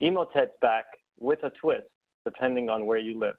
Emotet's back with a twist, depending on where you live.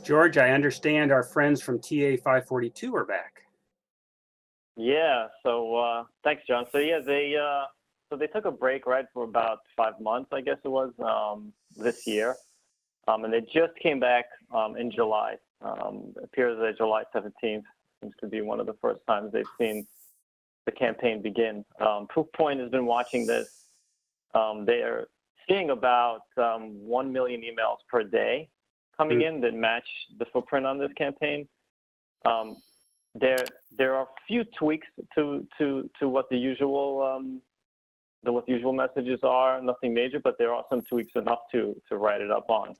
George, I understand our friends from TA542 are back. Yeah. So thanks, John. So yeah, they took a break, right, for about 5 months, I guess it was, this year, and they just came back in July. It appears that July 17th seems to be one of the first times they've seen the campaign begin. Proofpoint has been watching this. They're seeing about 1 million emails per day coming in that match the footprint on this campaign. There are a few tweaks to what the usual messages are. Nothing major, but there are some tweaks enough to write it up on.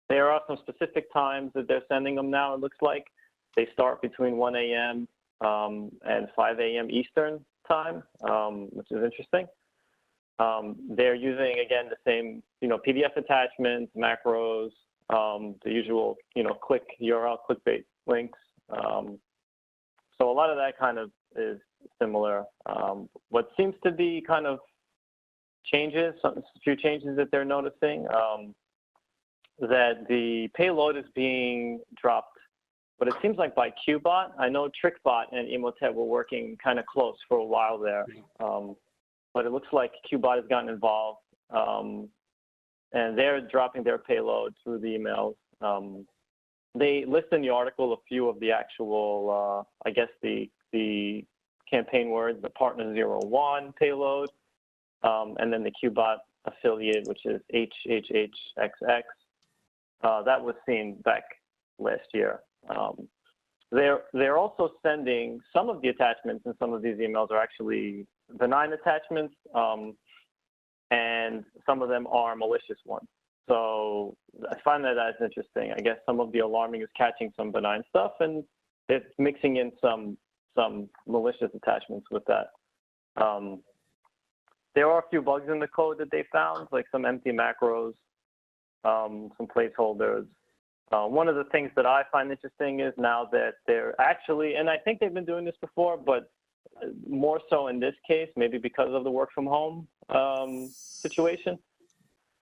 There are some specific times that they're sending them now. It looks like they start between 1 a.m. And 5 a.m. Eastern time, which is interesting. They're using, again, the same, PDF attachments, macros, the usual, click URL, clickbait links. So a lot of that kind of is similar. What seems to be kind of changes, a few changes that they're noticing, that the payload is being dropped, but it seems like by QBot. I know TrickBot and Emotet were working kind of close for a while there, but it looks like QBot has gotten involved, and they're dropping their payload through the emails. They list in the article a few of the actual, I guess the campaign words, the partner 01 payload, and then the QBot affiliate, which is HHHXX. That was seen back last year. They're also sending some of the attachments, and some of these emails are actually benign attachments, and some of them are malicious ones. So I find that that's interesting. I guess some of the alarming is catching some benign stuff, and it's mixing in some malicious attachments with that. There are a few bugs in the code that they found, like some empty macros, some placeholders. One of the things that I find interesting is now that they're actually, and I think they've been doing this before, but more so in this case, maybe because of the work from home situation,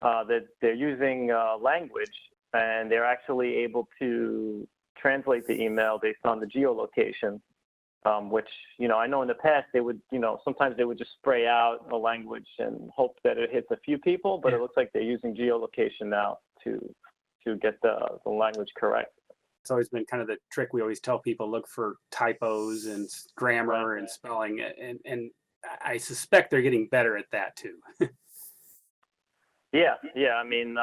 that they're using language, and they're actually able to translate the email based on the geolocation, which, I know in the past they would, sometimes they would just spray out a language and hope that it hits a few people, but it looks like they're using geolocation now to get the language correct. It's always been kind of the trick we always tell people: look for typos and grammar and spelling, and I suspect they're getting better at that too. Yeah. I mean,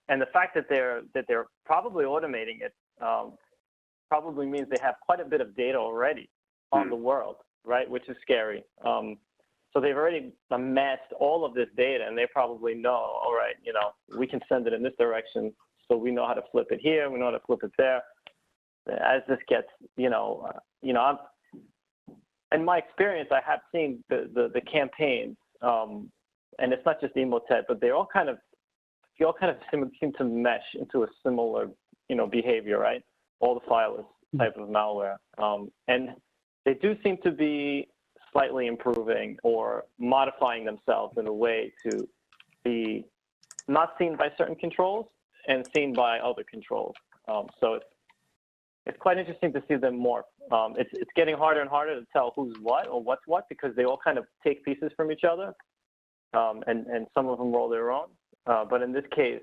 and the fact that they're probably automating it probably means they have quite a bit of data already on the world, right? Which is scary. So they've already amassed all of this data, and they probably know, all right, we can send it in this direction, so we know how to flip it here, we know how to flip it there. As this gets, in my experience, I have seen the campaigns, and it's not just Emotet, but they all kind of seem to mesh into a similar, behavior, right? All the fileless type of malware, and they do seem to be slightly improving or modifying themselves in a way to be not seen by certain controls and seen by other controls. So it's quite interesting to see them morph. It's getting harder and harder to tell who's what or what's what, because they all kind of take pieces from each other, and some of them roll their own. But in this case,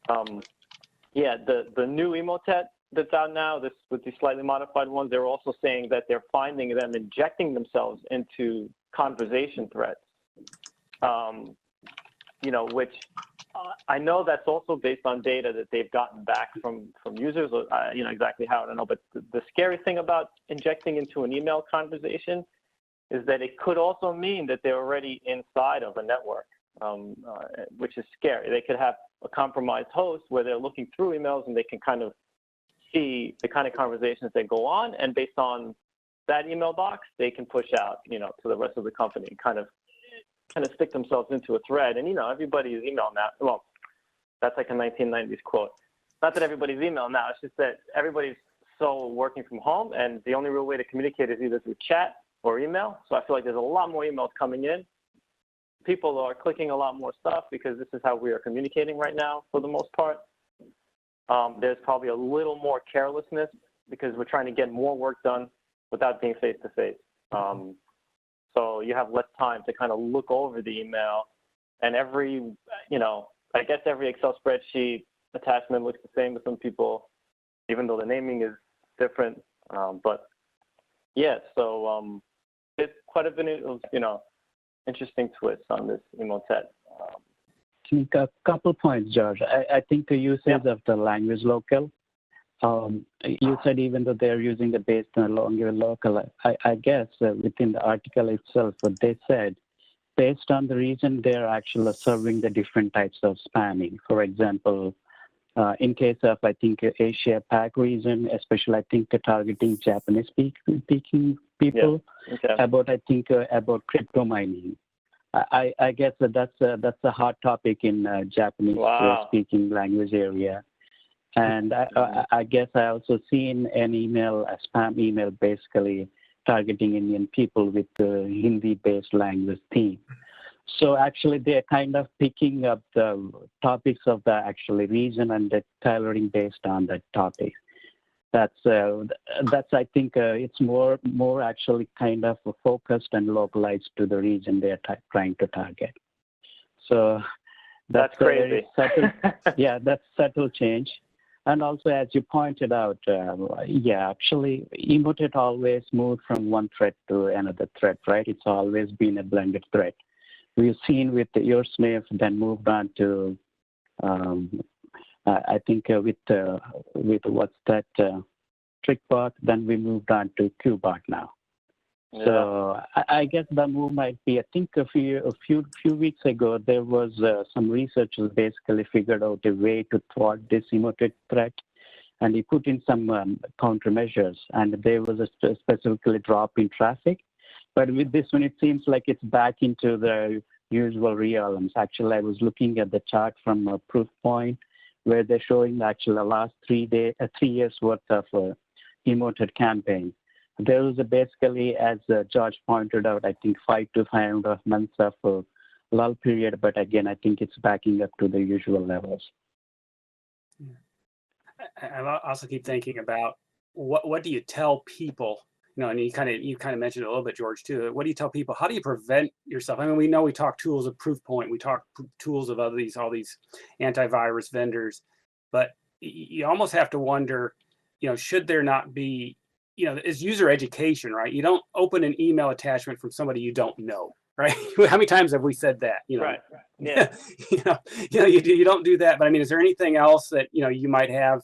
the new Emotet that's out now, this with these slightly modified ones, they're also saying that they're finding them injecting themselves into conversation threads, which I know that's also based on data that they've gotten back from users. Exactly how, I don't know. But the scary thing about injecting into an email conversation is that it could also mean that they're already inside of a network, which is scary. They could have a compromised host where they're looking through emails and they can kind of see the kind of conversations that go on, and based on that email box, they can push out, to the rest of the company, kind of kind of stick themselves into a thread. And, everybody's email now. Well, that's like a 1990s quote. Not that everybody's email now. It's just that everybody's so working from home, and the only real way to communicate is either through chat or email. So I feel like there's a lot more emails coming in. People are clicking a lot more stuff because this is how we are communicating right now for the most part. There's probably a little more carelessness because we're trying to get more work done without being face-to-face. So you have less time to kind of look over the email, and every Excel spreadsheet attachment looks the same to some people, even though the naming is different. But yeah, so it's quite a bit of, interesting twists on this Emotet. I think a couple points, George. I think the usage of the language local, you said even though they're using the based on language local, I guess within the article itself, what they said, based on the region, they're actually serving the different types of spamming. For example, in case of, I think, Asia Pac region, especially, I think, targeting Japanese speaking people, about crypto mining. I guess that's a hot topic in Japanese speaking language area. And I guess I also seen an email, a spam email, basically targeting Indian people with the Hindi-based language theme. So actually, they're kind of picking up the topics of the actually region and the tailoring based on that topic. That's I think it's more actually kind of focused and localized to the region they're trying to target. So that's crazy. Subtle, that's subtle change. And also, as you pointed out, actually, Emotet always moved from one threat to another threat, right? It's always been a blended threat. We've seen with your Snave, then moved on to, I think with what's that, TrickBot, then we moved on to QBot now. Yeah. So I guess the move might be, I think a few weeks ago, there was some researchers basically figured out a way to thwart this Emotet threat, and he put in some countermeasures, and there was a specifically drop in traffic. But with this one, it seems like it's back into the usual realms. Actually, I was looking at the chart from Proofpoint, where they're showing actually the last 3 years worth of Emotet campaign. There was basically, as George pointed out, I think 500 to 500 months of lull period. But again, I think it's backing up to the usual levels. I also keep thinking about what do you tell people? And you kind of mentioned it a little bit, George, too. What do you tell people? How do you prevent yourself? I mean, we know we talk tools of Proofpoint, we talk tools of all these antivirus vendors, but you almost have to wonder, should there not be, it's user education, right? You don't open an email attachment from somebody you don't know, right? How many times have we said that? Right. Yeah. You don't do that. But I mean, is there anything else that you might have,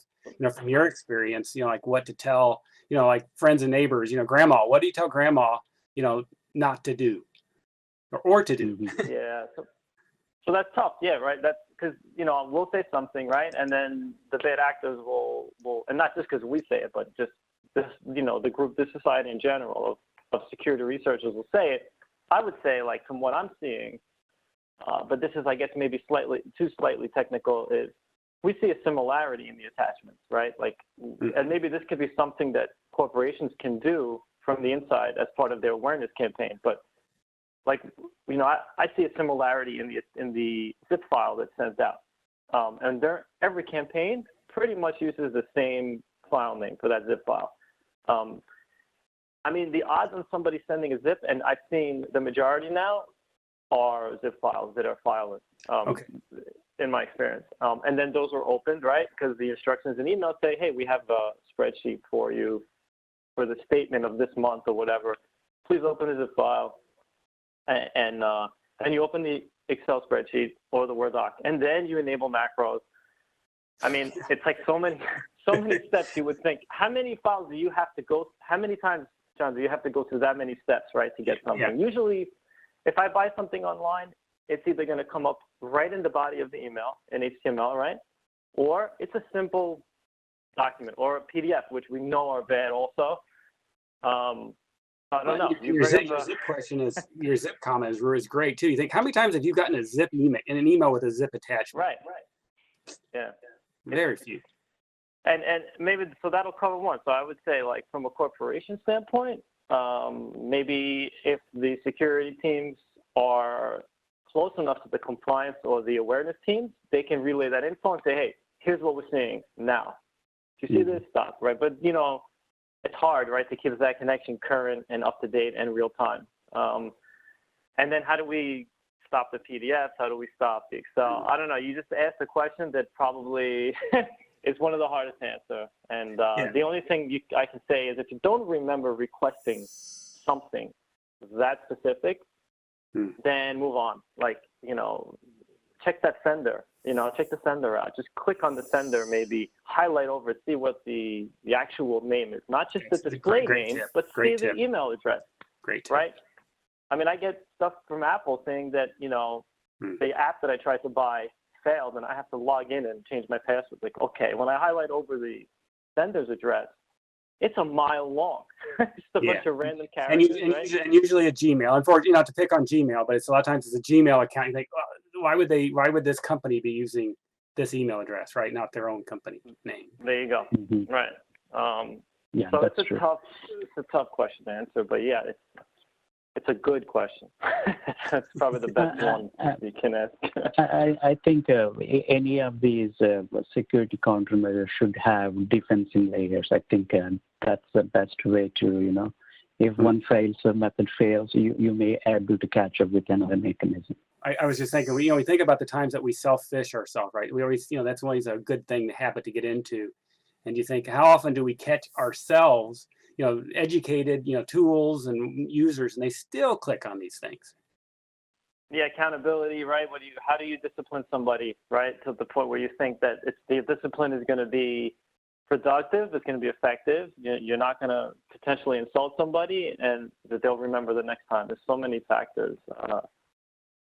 from your experience, like what to tell, like friends and neighbors, grandma? What do you tell grandma, not to do, or to do? Yeah. So that's tough. Yeah. Right. That's because we'll say something, right, and then the bad actors will, and not just because we say it, but just this, the group, the society in general of security researchers will say it. I would say, like, from what I'm seeing, but this is, I guess, maybe slightly technical, is we see a similarity in the attachments, right? Like, and maybe this could be something that corporations can do from the inside as part of their awareness campaign. But, like, I see a similarity in the zip file that's sent out, and every campaign pretty much uses the same file name for that zip file. I mean, the odds on somebody sending a zip, and I've seen the majority now, are zip files that are fileless, in my experience. And then those are opened, right? Because the instructions in email say, hey, we have a spreadsheet for you for the statement of this month or whatever. Please open the zip file. And you open the Excel spreadsheet or the Word doc, and then you enable macros. I mean, it's like so many steps. You would think, how many files do you have to go? How many times, John, do you have to go through that many steps, right, to get something? Yeah. Usually, if I buy something online, it's either going to come up right in the body of the email in HTML, right, or it's a simple document or a PDF, which we know are bad also. I don't know. Your zip question is, your zip comment is great too. You think, how many times have you gotten a zip email, in an email with a zip attachment? Right. Yeah. Very few. And maybe, so that'll cover one. So I would say, like, from a corporation standpoint, maybe if the security teams are close enough to the compliance or the awareness teams, they can relay that info and say, hey, here's what we're seeing now. Do you see this stuff, right? But, you know, it's hard, right, to keep that connection current and up to date and real time. And then how do we stop the PDFs? How do we stop the Excel? I don't know. You just asked a question that probably is one of the hardest to answer. And the only thing I can say is if you don't remember requesting something that specific, then move on. Like, you know, check that sender. You know, check the sender out. Just click on the sender, maybe highlight over, see what the actual name is. Not just the display name, but see the email address. Great tip. Right? I mean, I get stuff from Apple saying that, you know, the app that I tried to buy failed and I have to log in and change my password. Like, okay, when I highlight over the sender's address, it's a mile long. It's a bunch of random characters. And usually a Gmail. Unfortunately, not to pick on Gmail, but it's a lot of times it's a Gmail account. You think, why would this company be using this email address, right? Not their own company name. There you go. Right. So it's a tough question to answer, but yeah, it's a good question. That's probably the best one you can ask. I think any of these security countermeasures should have defensive layers. I think that's the best way to, you know, if one fails, a method fails, you may be able to catch up with another mechanism. I was just thinking, we think about the times that we self-phish ourselves, right? We always, that's always a good thing, the habit to get into. And you think, how often do we catch ourselves, educated, tools and users, and they still click on these things? Yeah, accountability, right? How do you discipline somebody, right? To the point where you think that the discipline is going to be productive, it's going to be effective. You're not going to potentially insult somebody, and that they'll remember the next time. There's so many factors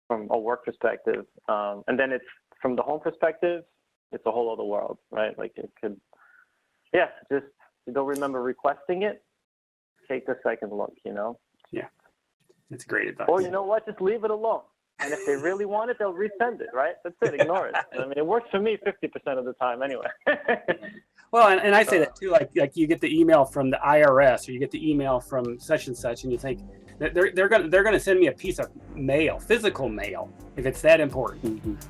from a work perspective, and then it's from the home perspective. It's a whole other world, right? Like it could, just you don't remember requesting it. Take the second look, Yeah, that's great advice. Or you know what? Just leave it alone. And if they really want it, they'll resend it, right? That's it. Ignore it. I mean, it works for me 50% of the time anyway. Well, and I say that too. Like you get the email from the IRS, or you get the email from such and such, and you think that they're gonna send me a piece of mail, physical mail, if it's that important.